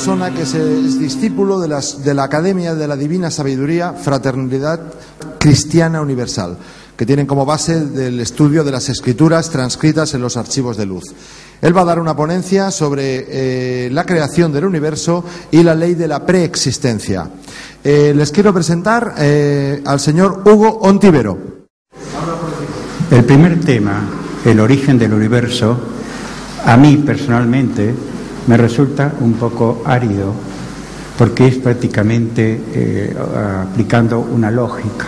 persona que es discípulo de la Academia de la Divina Sabiduría, Fraternidad Cristiana Universal, que tienen como base del estudio de las escrituras transcritas en los archivos de luz. Él va a dar una ponencia sobre la creación del universo y la ley de la preexistencia. Les quiero presentar al señor Hugo Ontivero. El primer tema, el origen del universo, a mí personalmente me resulta un poco árido, porque es prácticamente aplicando una lógica.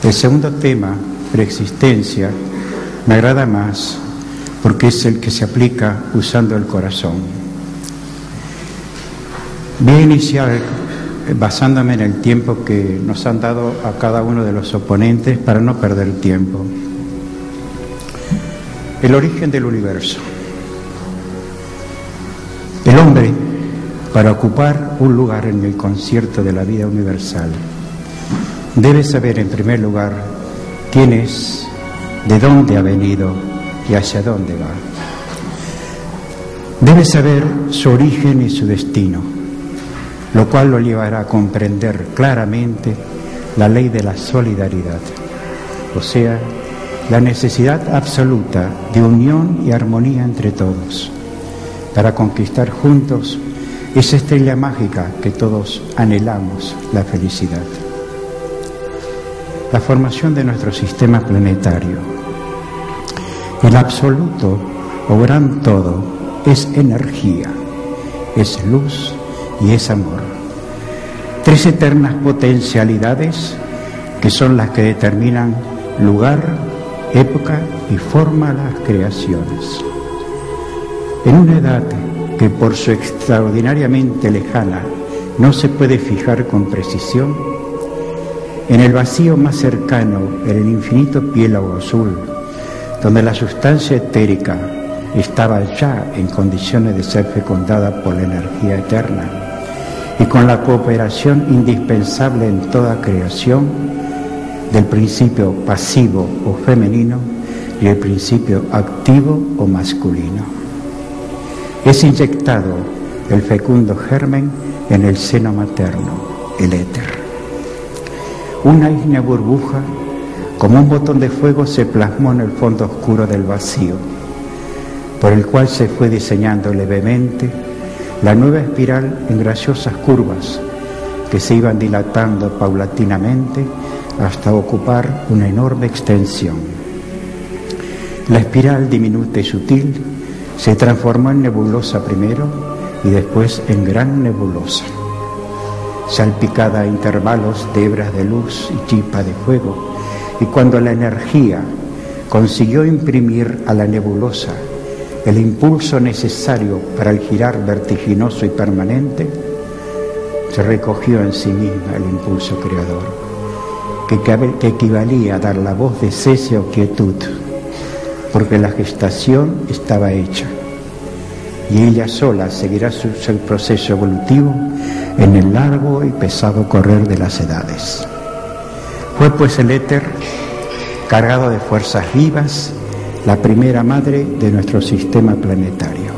El segundo tema, preexistencia, me agrada más, porque es el que se aplica usando el corazón. Voy a iniciar basándome en el tiempo que nos han dado a cada uno de los oponentes para no perder tiempo. El origen del universo. El hombre, para ocupar un lugar en el concierto de la vida universal, debe saber en primer lugar quién es, de dónde ha venido y hacia dónde va. Debe saber su origen y su destino, lo cual lo llevará a comprender claramente la ley de la solidaridad, o sea, la necesidad absoluta de unión y armonía entre todos, para conquistar juntos esa estrella mágica que todos anhelamos, la felicidad. La formación de nuestro sistema planetario. El absoluto o gran todo es energía, es luz y es amor. Tres eternas potencialidades que son las que determinan lugar, época y forma a las creaciones. En una edad que por su extraordinariamente lejana no se puede fijar con precisión, en el vacío más cercano, en el infinito piélago azul, donde la sustancia etérica estaba ya en condiciones de ser fecundada por la energía eterna, y con la cooperación indispensable en toda creación del principio pasivo o femenino y el principio activo o masculino. Es inyectado el fecundo germen en el seno materno, el éter. Una ígnea burbuja, como un botón de fuego, se plasmó en el fondo oscuro del vacío, por el cual se fue diseñando levemente la nueva espiral en graciosas curvas que se iban dilatando paulatinamente hasta ocupar una enorme extensión. La espiral diminuta y sutil se transformó en nebulosa primero y después en gran nebulosa, salpicada a intervalos de hebras de luz y chispa de fuego, y cuando la energía consiguió imprimir a la nebulosa el impulso necesario para el girar vertiginoso y permanente, se recogió en sí misma el impulso creador, que equivalía a dar la voz de cese o quietud, porque la gestación estaba hecha, y ella sola seguirá su proceso evolutivo en el largo y pesado correr de las edades. Fue pues el éter, cargado de fuerzas vivas, la primera madre de nuestro sistema planetario,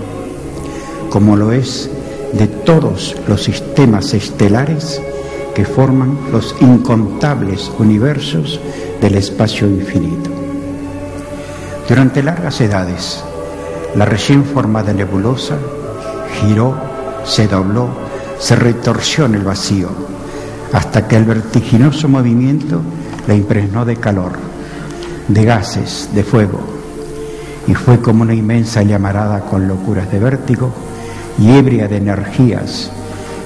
como lo es de todos los sistemas estelares que forman los incontables universos del espacio infinito. Durante largas edades, la recién formada nebulosa giró, se dobló, se retorció en el vacío, hasta que el vertiginoso movimiento la impregnó de calor, de gases, de fuego, y fue como una inmensa llamarada con locuras de vértigo y ebria de energías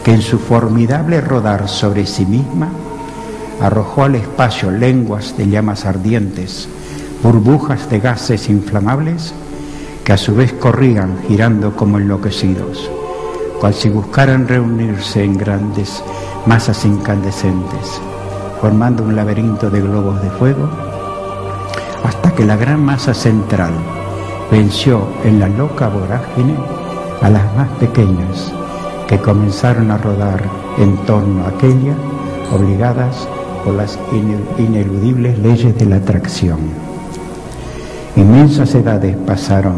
que en su formidable rodar sobre sí misma arrojó al espacio lenguas de llamas ardientes, burbujas de gases inflamables que a su vez corrían girando como enloquecidos, cual si buscaran reunirse en grandes masas incandescentes, formando un laberinto de globos de fuego, hasta que la gran masa central venció en la loca vorágine a las más pequeñas, que comenzaron a rodar en torno a aquella, obligadas por las ineludibles leyes de la atracción. Inmensas edades pasaron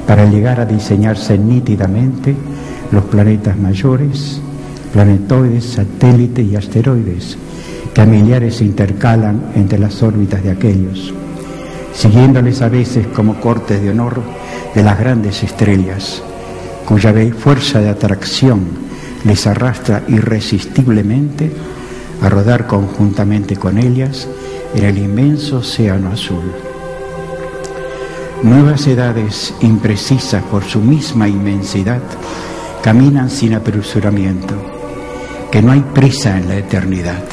para llegar a diseñarse nítidamente los planetas mayores, planetoides, satélites y asteroides, que a millares se intercalan entre las órbitas de aquellos, siguiéndoles a veces como cortes de honor de las grandes estrellas, cuya fuerza de atracción les arrastra irresistiblemente a rodar conjuntamente con ellas en el inmenso océano azul. Nuevas edades, imprecisas por su misma inmensidad, caminan sin apresuramiento, que no hay prisa en la eternidad,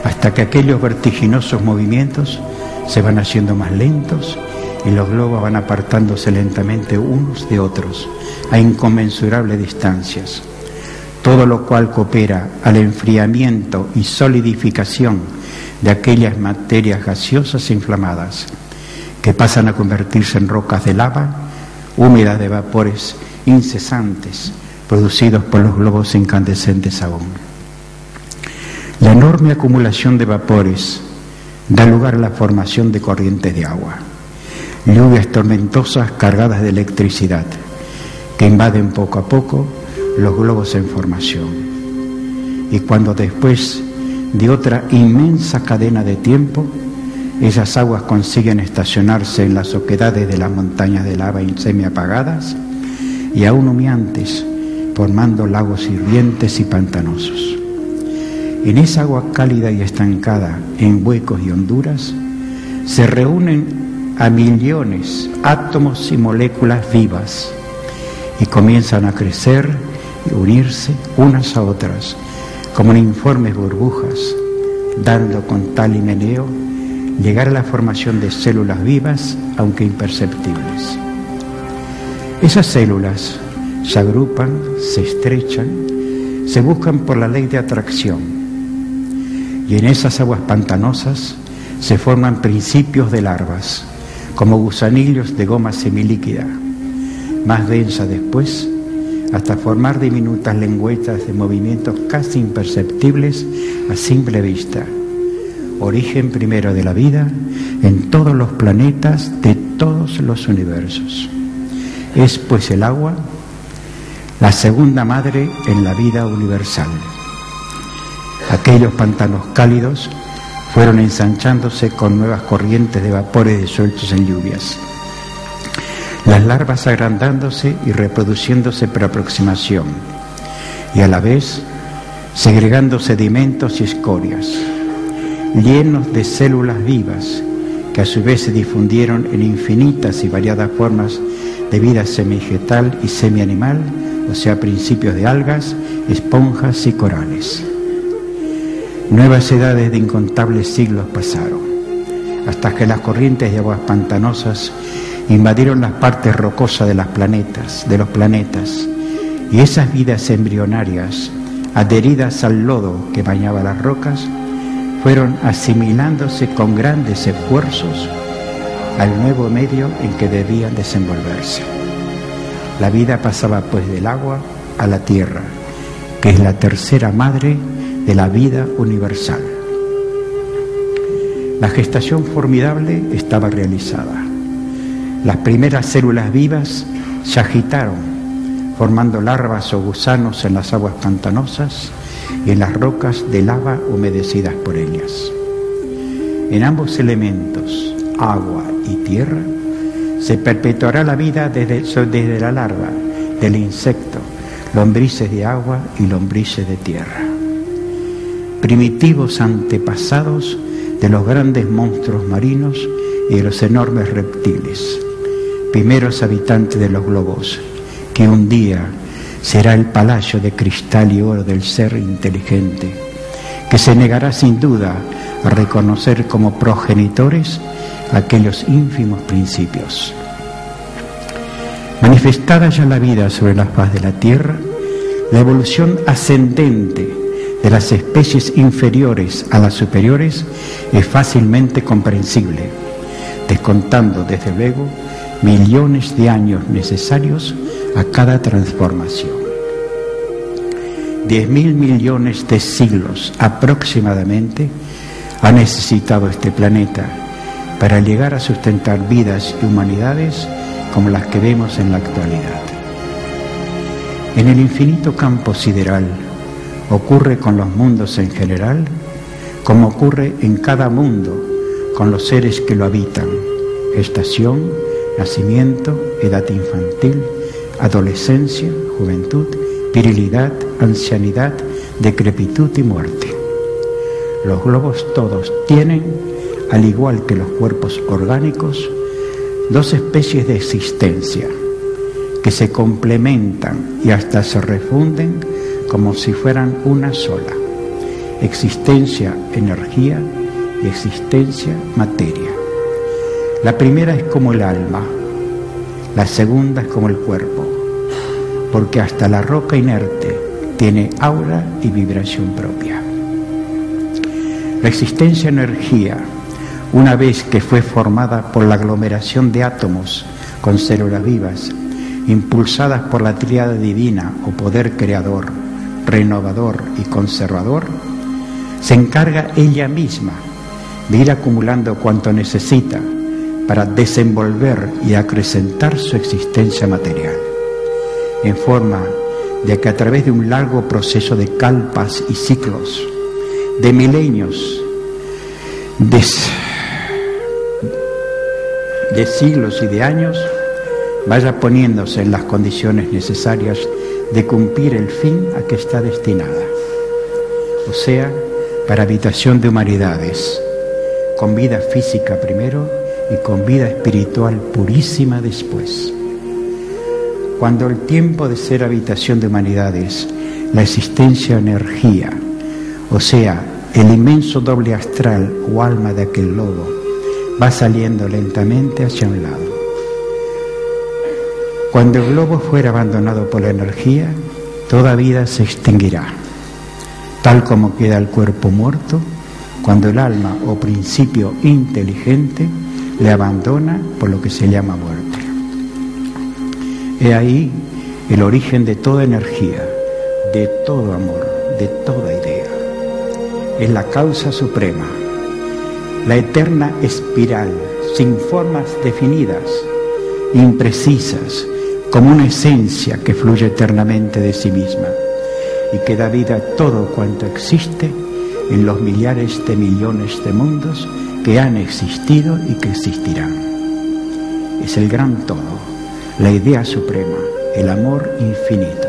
hasta que aquellos vertiginosos movimientos se van haciendo más lentos y los globos van apartándose lentamente unos de otros a inconmensurables distancias, todo lo cual coopera al enfriamiento y solidificación de aquellas materias gaseosas e inflamadas que pasan a convertirse en rocas de lava, húmedas de vapores incesantes producidos por los globos incandescentes aún. La enorme acumulación de vapores da lugar a la formación de corrientes de agua, lluvias tormentosas cargadas de electricidad que invaden poco a poco los globos en formación. Y cuando después de otra inmensa cadena de tiempo, esas aguas consiguen estacionarse en las oquedades de las montañas de lava semiapagadas y aún humeantes, formando lagos hirvientes y pantanosos. En esa agua cálida y estancada, en huecos y honduras, se reúnen a millones átomos y moléculas vivas y comienzan a crecer y unirse unas a otras como en informes burbujas, dando con tal himeneo llegar a la formación de células vivas, aunque imperceptibles. Esas células se agrupan, se estrechan, se buscan por la ley de atracción, y en esas aguas pantanosas se forman principios de larvas, como gusanillos de goma semilíquida, más densa después, hasta formar diminutas lengüetas de movimientos casi imperceptibles a simple vista, origen primero de la vida en todos los planetas de todos los universos. Es pues el agua la segunda madre en la vida universal. Aquellos pantanos cálidos fueron ensanchándose con nuevas corrientes de vapores disueltos en lluvias, las larvas agrandándose y reproduciéndose por aproximación, y a la vez segregando sedimentos y escorias, llenos de células vivas que a su vez se difundieron en infinitas y variadas formas de vida semivegetal y semianimal, o sea, principios de algas, esponjas y corales. Nuevas edades de incontables siglos pasaron, hasta que las corrientes de aguas pantanosas invadieron las partes rocosas de los planetas, y esas vidas embrionarias, adheridas al lodo que bañaba las rocas, fueron asimilándose con grandes esfuerzos al nuevo medio en que debían desenvolverse. La vida pasaba pues del agua a la tierra, que es la tercera madre de la vida universal. La gestación formidable estaba realizada. Las primeras células vivas se agitaron, formando larvas o gusanos en las aguas pantanosas y en las rocas de lava humedecidas por ellas. En ambos elementos, agua y tierra, se perpetuará la vida desde la larva, del insecto, lombrices de agua y lombrices de tierra. Primitivos antepasados de los grandes monstruos marinos y de los enormes reptiles, primeros habitantes de los globos, que un día será el palacio de cristal y oro del ser inteligente, que se negará sin duda a reconocer como progenitores aquellos ínfimos principios. Manifestada ya la vida sobre la faz de la tierra, la evolución ascendente de las especies inferiores a las superiores es fácilmente comprensible, descontando desde luego millones de años necesarios a cada transformación. 10.000 millones de siglos aproximadamente ha necesitado este planeta para llegar a sustentar vidas y humanidades como las que vemos en la actualidad. En el infinito campo sideral ocurre con los mundos en general, como ocurre en cada mundo con los seres que lo habitan: gestación, nacimiento, edad infantil, adolescencia, juventud, virilidad, ancianidad, decrepitud y muerte. Los globos todos tienen, al igual que los cuerpos orgánicos, dos especies de existencia que se complementan y hasta se refunden como si fueran una sola: existencia energía y existencia materia. La primera es como el alma, la segunda es como el cuerpo, porque hasta la roca inerte tiene aura y vibración propia. La existencia energía, una vez que fue formada por la aglomeración de átomos con células vivas, impulsadas por la tríada divina o poder creador, renovador y conservador, se encarga ella misma de ir acumulando cuanto necesita para desenvolver y acrecentar su existencia material, en forma de que a través de un largo proceso de kalpas y ciclos, de milenios, de siglos y de años, vaya poniéndose en las condiciones necesarias de cumplir el fin a que está destinada, o sea, para habitación de humanidades, con vida física primero y con vida espiritual purísima después. Cuando el tiempo de ser habitación de humanidades, la existencia energía, o sea, el inmenso doble astral o alma de aquel lobo, va saliendo lentamente hacia un lado. Cuando el globo fuera abandonado por la energía, toda vida se extinguirá, tal como queda el cuerpo muerto cuando el alma o principio inteligente le abandona por lo que se llama muerte. He ahí el origen de toda energía, de todo amor, de toda idea. Es la causa suprema, la eterna espiral, sin formas definidas, imprecisas, como una esencia que fluye eternamente de sí misma y que da vida a todo cuanto existe en los millares de millones de mundos que han existido y que existirán. Es el gran todo, la idea suprema, el amor infinito,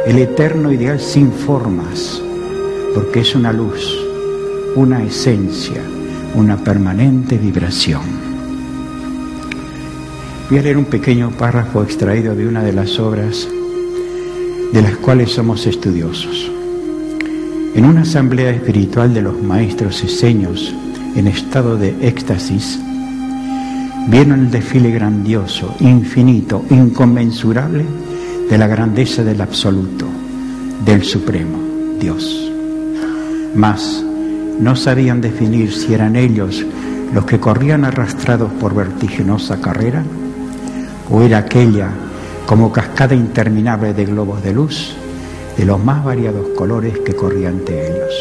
el eterno ideal sin formas, porque es una luz, una esencia, una permanente vibración. Voy a leer un pequeño párrafo extraído de una de las obras de las cuales somos estudiosos. En una asamblea espiritual de los maestros eseños en estado de éxtasis, vieron el desfile grandioso, infinito, inconmensurable de la grandeza del absoluto, del supremo, Dios. Mas no sabían definir si eran ellos los que corrían arrastrados por vertiginosa carrera, o era aquella como cascada interminable de globos de luz de los más variados colores que corría ante ellos.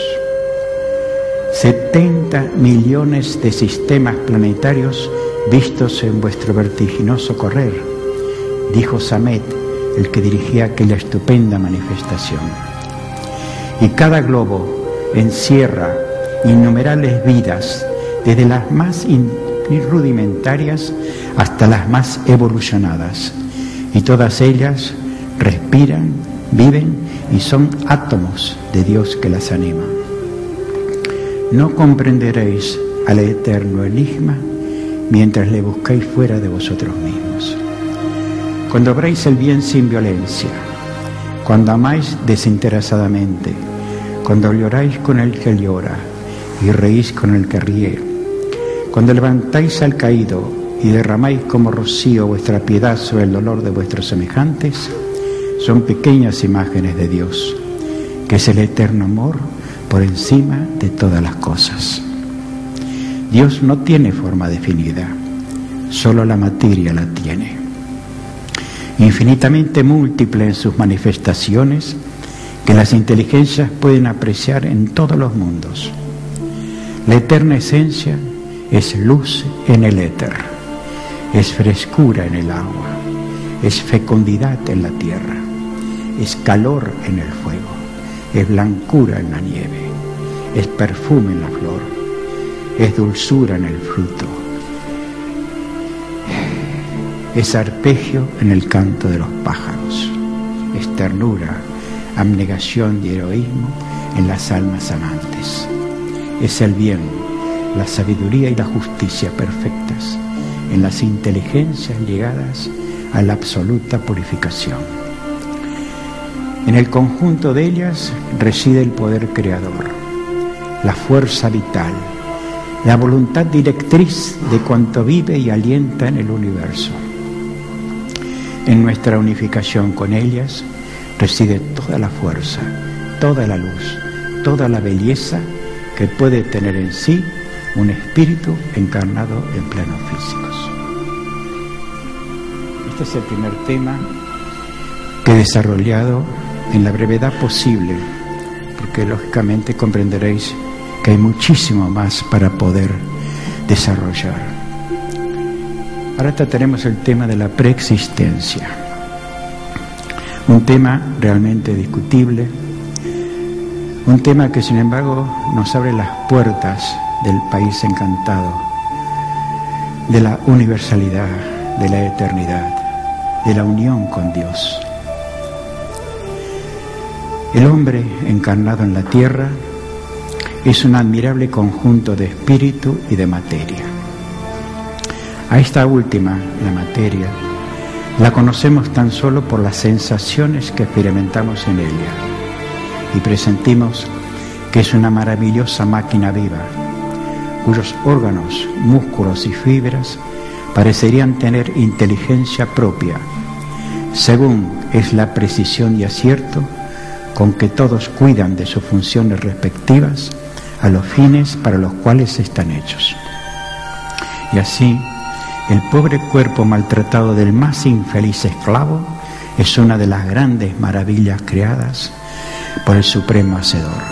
70 millones de sistemas planetarios vistos en vuestro vertiginoso correr, dijo Samet, el que dirigía aquella estupenda manifestación. Y cada globo encierra innumerables vidas, desde las más rudimentarias hasta las más evolucionadas, y todas ellas respiran, viven y son átomos de Dios que las anima. No comprenderéis al eterno enigma mientras le buscáis fuera de vosotros mismos. Cuando obráis el bien sin violencia, cuando amáis desinteresadamente, cuando lloráis con el que llora y reís con el que ríe, cuando levantáis al caído y derramáis como rocío vuestra piedad sobre el dolor de vuestros semejantes, son pequeñas imágenes de Dios, que es el eterno amor por encima de todas las cosas. Dios no tiene forma definida, solo la materia la tiene. Infinitamente múltiple en sus manifestaciones, que las inteligencias pueden apreciar en todos los mundos. La eterna esencia es luz en el éter, es frescura en el agua, es fecundidad en la tierra, es calor en el fuego, es blancura en la nieve, es perfume en la flor, es dulzura en el fruto, es arpegio en el canto de los pájaros, es ternura, abnegación y heroísmo en las almas amantes, es el bien, la sabiduría y la justicia perfectas en las inteligencias llegadas a la absoluta purificación. En el conjunto de ellas reside el poder creador, la fuerza vital, la voluntad directriz de cuanto vive y alienta en el universo. En nuestra unificación con ellas reside toda la fuerza, toda la luz, toda la belleza que puede tener en sí un espíritu encarnado en planos físicos. Este es el primer tema que he desarrollado en la brevedad posible, porque lógicamente comprenderéis que hay muchísimo más para poder desarrollar. Ahora trataremos el tema de la preexistencia, un tema realmente discutible, un tema que sin embargo nos abre las puertas del país encantado, de la universalidad, de la eternidad, de la unión con Dios. El hombre encarnado en la tierra es un admirable conjunto de espíritu y de materia. A esta última, la materia, la conocemos tan solo por las sensaciones que experimentamos en ella y presentimos que es una maravillosa máquina viva, cuyos órganos, músculos y fibras parecerían tener inteligencia propia, según es la precisión y acierto con que todos cuidan de sus funciones respectivas a los fines para los cuales están hechos. Y así, el pobre cuerpo maltratado del más infeliz esclavo es una de las grandes maravillas creadas por el Supremo Hacedor.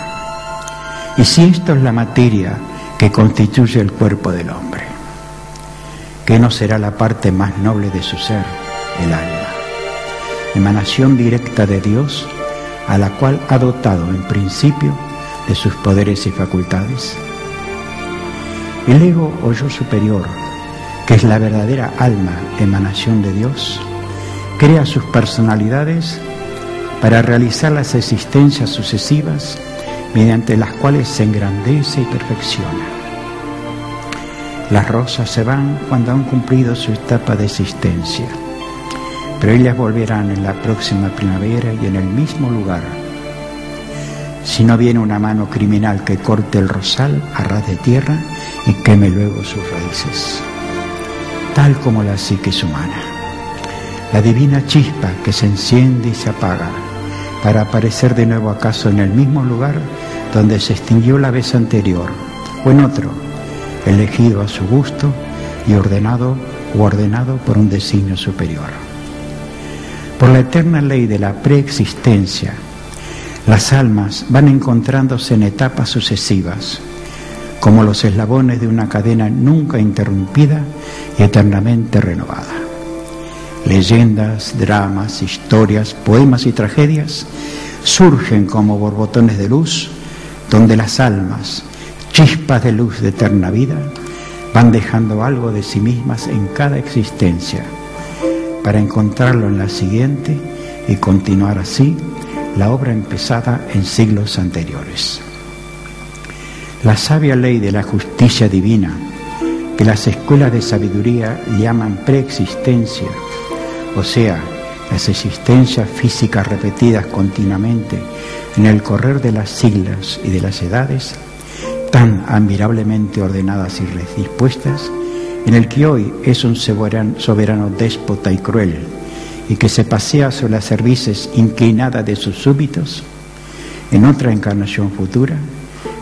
Y si esto es la materia que constituye el cuerpo del hombre, ¿qué no será la parte más noble de su ser, el alma, emanación directa de Dios, a la cual ha dotado en principio de sus poderes y facultades? El ego o yo superior, que es la verdadera alma, emanación de Dios, crea sus personalidades para realizar las existencias sucesivas mediante las cuales se engrandece y perfecciona. Las rosas se van cuando han cumplido su etapa de existencia, pero ellas volverán en la próxima primavera y en el mismo lugar, si no viene una mano criminal que corte el rosal a ras de tierra y queme luego sus raíces. Tal como la psiquis humana, la divina chispa que se enciende y se apaga para aparecer de nuevo acaso en el mismo lugar donde se extinguió la vez anterior, o en otro, elegido a su gusto y ordenado por un designio superior. Por la eterna ley de la preexistencia, las almas van encontrándose en etapas sucesivas, como los eslabones de una cadena nunca interrumpida y eternamente renovada. Leyendas, dramas, historias, poemas y tragedias surgen como borbotones de luz, donde las almas, chispas de luz de eterna vida, van dejando algo de sí mismas en cada existencia, para encontrarlo en la siguiente y continuar así la obra empezada en siglos anteriores. La sabia ley de la justicia divina, que las escuelas de sabiduría llaman preexistencia, o sea, las existencias físicas repetidas continuamente en el correr de las siglas y de las edades, tan admirablemente ordenadas y dispuestas, en el que hoy es un soberano déspota y cruel, y que se pasea sobre las cervices inclinadas de sus súbditos, en otra encarnación futura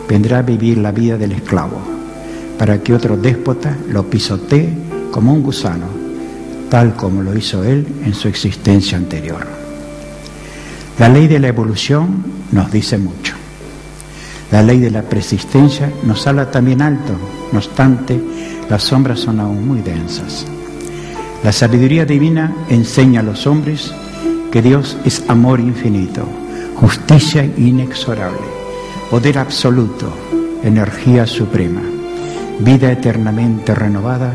vendrá a vivir la vida del esclavo, para que otro déspota lo pisotee como un gusano, tal como lo hizo él en su existencia anterior. La ley de la evolución nos dice mucho. La ley de la persistencia nos habla también alto, no obstante, las sombras son aún muy densas. La sabiduría divina enseña a los hombres que Dios es amor infinito, justicia inexorable, poder absoluto, energía suprema, vida eternamente renovada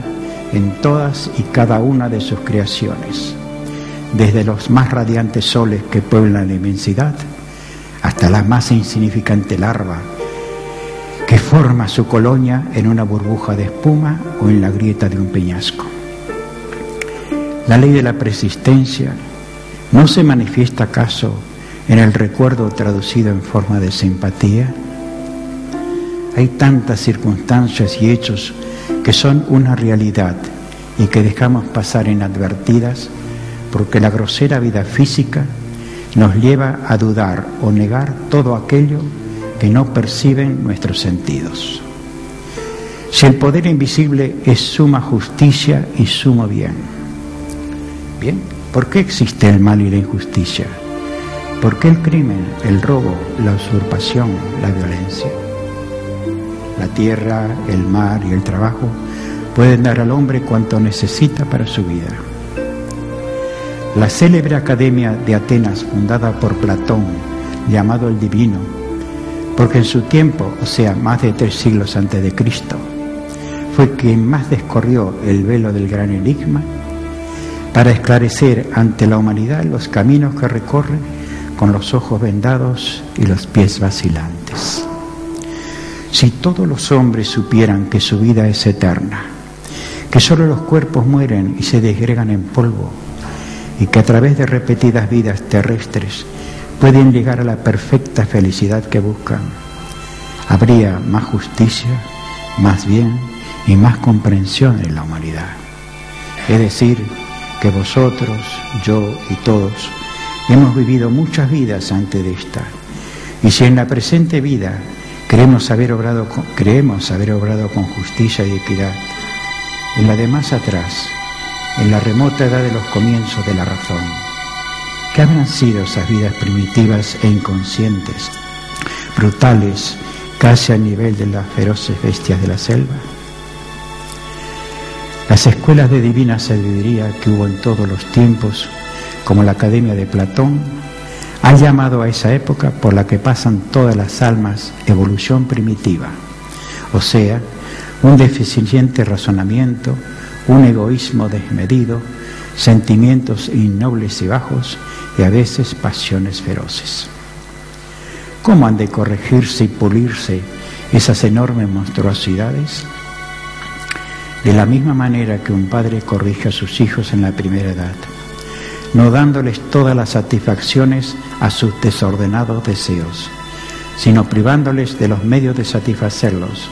en todas y cada una de sus creaciones, desde los más radiantes soles que pueblan la inmensidad hasta la más insignificante larva que forma su colonia en una burbuja de espuma o en la grieta de un peñasco. La ley de la persistencia ¿no se manifiesta acaso en el recuerdo traducido en forma de simpatía? Hay tantas circunstancias y hechos que son una realidad y que dejamos pasar inadvertidas porque la grosera vida física nos lleva a dudar o negar todo aquello que no perciben nuestros sentidos. Si el poder invisible es suma justicia y sumo bien, ¿por qué existe el mal y la injusticia? ¿Por qué el crimen, el robo, la usurpación, la violencia? La tierra, el mar y el trabajo pueden dar al hombre cuanto necesita para su vida. La célebre Academia de Atenas, fundada por Platón, llamado el Divino, porque en su tiempo, o sea, más de 3 siglos antes de Cristo, fue quien más descorrió el velo del gran enigma para esclarecer ante la humanidad los caminos que recorre con los ojos vendados y los pies vacilantes. Si todos los hombres supieran que su vida es eterna, que solo los cuerpos mueren y se desgregan en polvo, y que a través de repetidas vidas terrestres pueden llegar a la perfecta felicidad que buscan, habría más justicia, más bien y más comprensión en la humanidad. Es decir, que vosotros, yo y todos hemos vivido muchas vidas antes de esta, y si en la presente vida creemos haber obrado con justicia y equidad, en la de más atrás, en la remota edad de los comienzos de la razón, ¿qué habrán sido esas vidas primitivas e inconscientes, brutales, casi a nivel de las feroces bestias de la selva? Las escuelas de divina sabiduría que hubo en todos los tiempos, como la Academia de Platón, han llamado a esa época por la que pasan todas las almas evolución primitiva, o sea, un deficiente razonamiento, un egoísmo desmedido, sentimientos innobles y bajos y a veces pasiones feroces. ¿Cómo han de corregirse y pulirse esas enormes monstruosidades? De la misma manera que un padre corrige a sus hijos en la primera edad, no dándoles todas las satisfacciones a sus desordenados deseos, sino privándoles de los medios de satisfacerlos,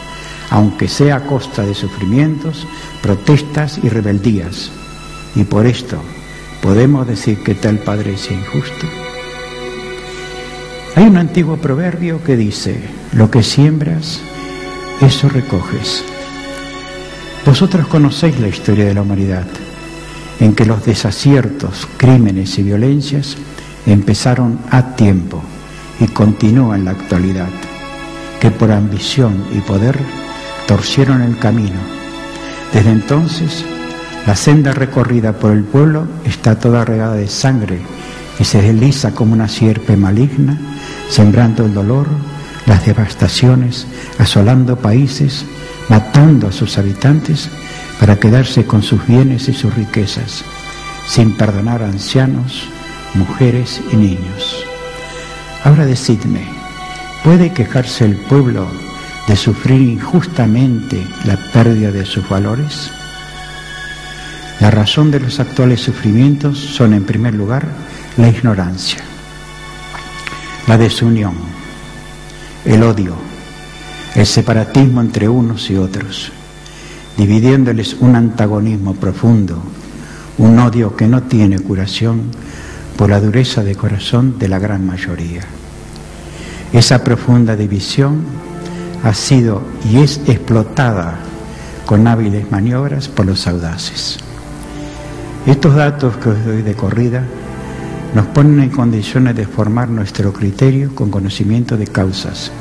aunque sea a costa de sufrimientos, protestas y rebeldías. Y por esto, ¿podemos decir que tal padre es injusto? Hay un antiguo proverbio que dice: lo que siembras, eso recoges. Vosotros conocéis la historia de la humanidad, en que los desaciertos, crímenes y violencias empezaron a tiempo y continúan en la actualidad, que por ambición y poder torcieron el camino. Desde entonces, la senda recorrida por el pueblo está toda regada de sangre y se desliza como una sierpe maligna, sembrando el dolor, las devastaciones, asolando países, matando a sus habitantes para quedarse con sus bienes y sus riquezas, sin perdonar a ancianos, mujeres y niños. Ahora decidme, ¿puede quejarse el pueblo de sufrir injustamente la pérdida de sus valores? La razón de los actuales sufrimientos son, en primer lugar, la ignorancia, la desunión, el odio, el separatismo entre unos y otros, dividiéndoles un antagonismo profundo, un odio que no tiene curación por la dureza de corazón de la gran mayoría. Esa profunda división ha sido y es explotada con hábiles maniobras por los audaces. Estos datos que os doy de corrida nos ponen en condiciones de formar nuestro criterio con conocimiento de causas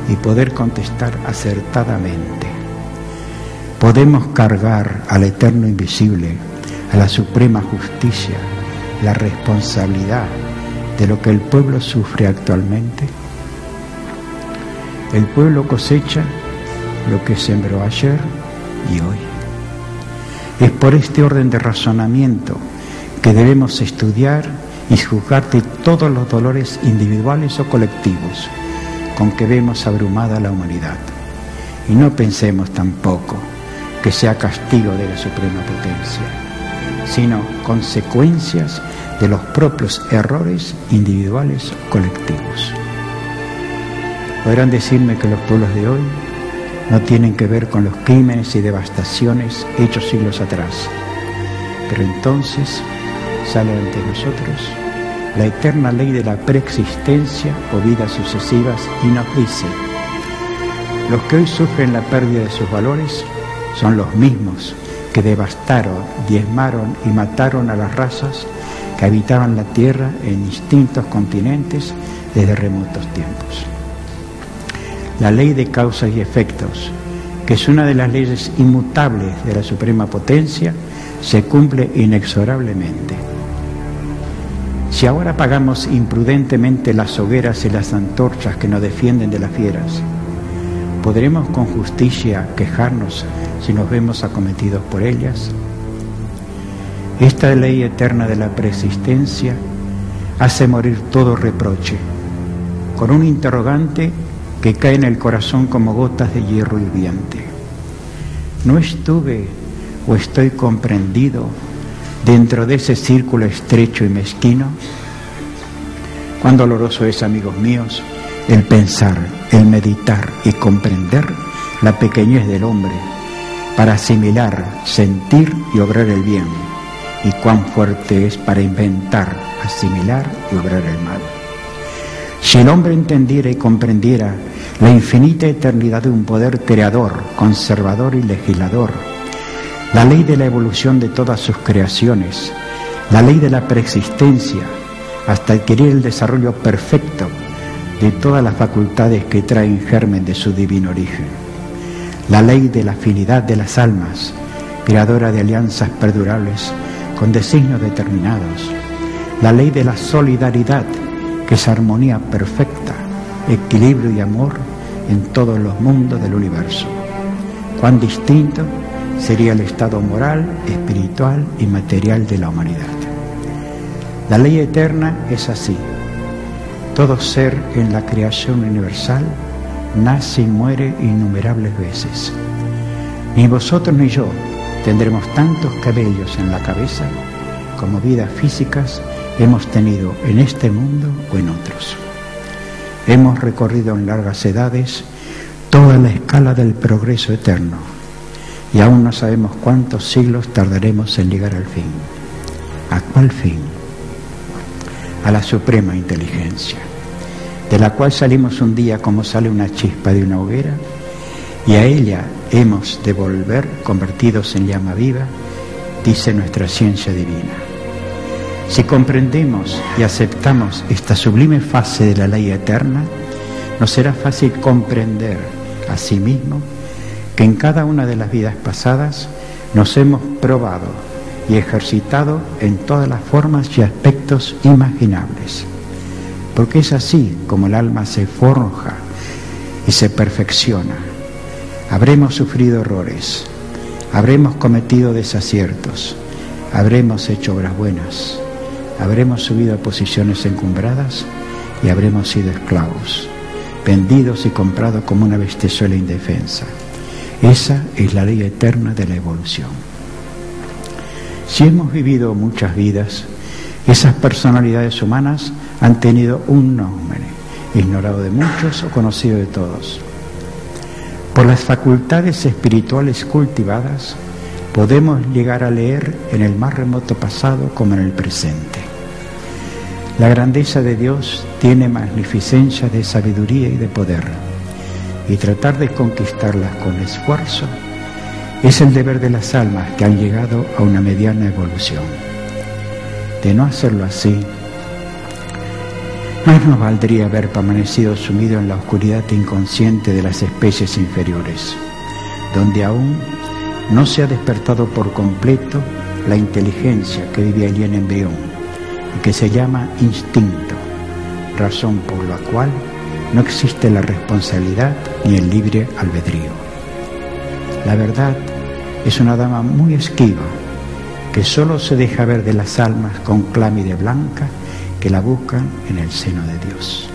y poder contestar acertadamente. Podemos cargar al Eterno Invisible, a la Suprema Justicia la responsabilidad de lo que el pueblo sufre actualmente? El pueblo cosecha lo que sembró ayer y hoy. Es por este orden de razonamiento que debemos estudiar y juzgar de todos los dolores individuales o colectivos con que vemos abrumada la humanidad. Y no pensemos tampoco que sea castigo de la Suprema Potencia, sino consecuencias de los propios errores individuales o colectivos. Podrán decirme que los pueblos de hoy no tienen que ver con los crímenes y devastaciones hechos siglos atrás, pero entonces sale ante nosotros la eterna ley de la preexistencia o vidas sucesivas y nos dice: los que hoy sufren la pérdida de sus valores son los mismos que devastaron, diezmaron y mataron a las razas que habitaban la tierra en distintos continentes desde remotos tiempos. La ley de causas y efectos, que es una de las leyes inmutables de la Suprema Potencia, se cumple inexorablemente. Si ahora apagamos imprudentemente las hogueras y las antorchas que nos defienden de las fieras, ¿podremos con justicia quejarnos si nos vemos acometidos por ellas? Esta ley eterna de la preexistencia hace morir todo reproche, con un interrogante que cae en el corazón como gotas de hierro hirviente. ¿No estuve o estoy comprendido dentro de ese círculo estrecho y mezquino? Cuán doloroso es, amigos míos, el pensar, el meditar y comprender la pequeñez del hombre para asimilar, sentir y obrar el bien, y cuán fuerte es para inventar, asimilar y obrar el mal. Si el hombre entendiera y comprendiera la infinita eternidad de un poder creador, conservador y legislador, la ley de la evolución de todas sus creaciones, la ley de la preexistencia, hasta adquirir el desarrollo perfecto de todas las facultades que traen germen de su divino origen, la ley de la afinidad de las almas, creadora de alianzas perdurables con designios determinados, la ley de la solidaridad, que es armonía perfecta, equilibrio y amor en todos los mundos del universo. Cuán distinto sería el estado moral, espiritual y material de la humanidad. La ley eterna es así: todo ser en la creación universal nace y muere innumerables veces. Ni vosotros ni yo tendremos tantos cabellos en la cabeza como vidas físicas hemos tenido en este mundo o en otros. Hemos recorrido en largas edades toda la escala del progreso eterno y aún no sabemos cuántos siglos tardaremos en llegar al fin. ¿A cuál fin? A la suprema inteligencia, de la cual salimos un día como sale una chispa de una hoguera, y a ella hemos de volver convertidos en llama viva, dice nuestra ciencia divina. Si comprendemos y aceptamos esta sublime fase de la ley eterna, nos será fácil comprender asimismo que en cada una de las vidas pasadas nos hemos probado y ejercitado en todas las formas y aspectos imaginables, porque es así como el alma se forja y se perfecciona. Habremos sufrido errores, habremos cometido desaciertos, habremos hecho obras buenas, habremos subido a posiciones encumbradas y habremos sido esclavos, vendidos y comprados como una bestezuela indefensa. Esa es la ley eterna de la evolución. Si hemos vivido muchas vidas, esas personalidades humanas han tenido un nombre, ignorado de muchos o conocido de todos. Por las facultades espirituales cultivadas, podemos llegar a leer en el más remoto pasado como en el presente. La grandeza de Dios tiene magnificencia de sabiduría y de poder, y tratar de conquistarlas con esfuerzo es el deber de las almas que han llegado a una mediana evolución. De no hacerlo así, más nos valdría haber permanecido sumido en la oscuridad inconsciente de las especies inferiores, donde aún no se ha despertado por completo la inteligencia que vive allí en embrión y que se llama instinto, razón por la cual no existe la responsabilidad ni el libre albedrío. La verdad es una dama muy esquiva, que solo se deja ver de las almas con clámide blanca que la buscan en el seno de Dios.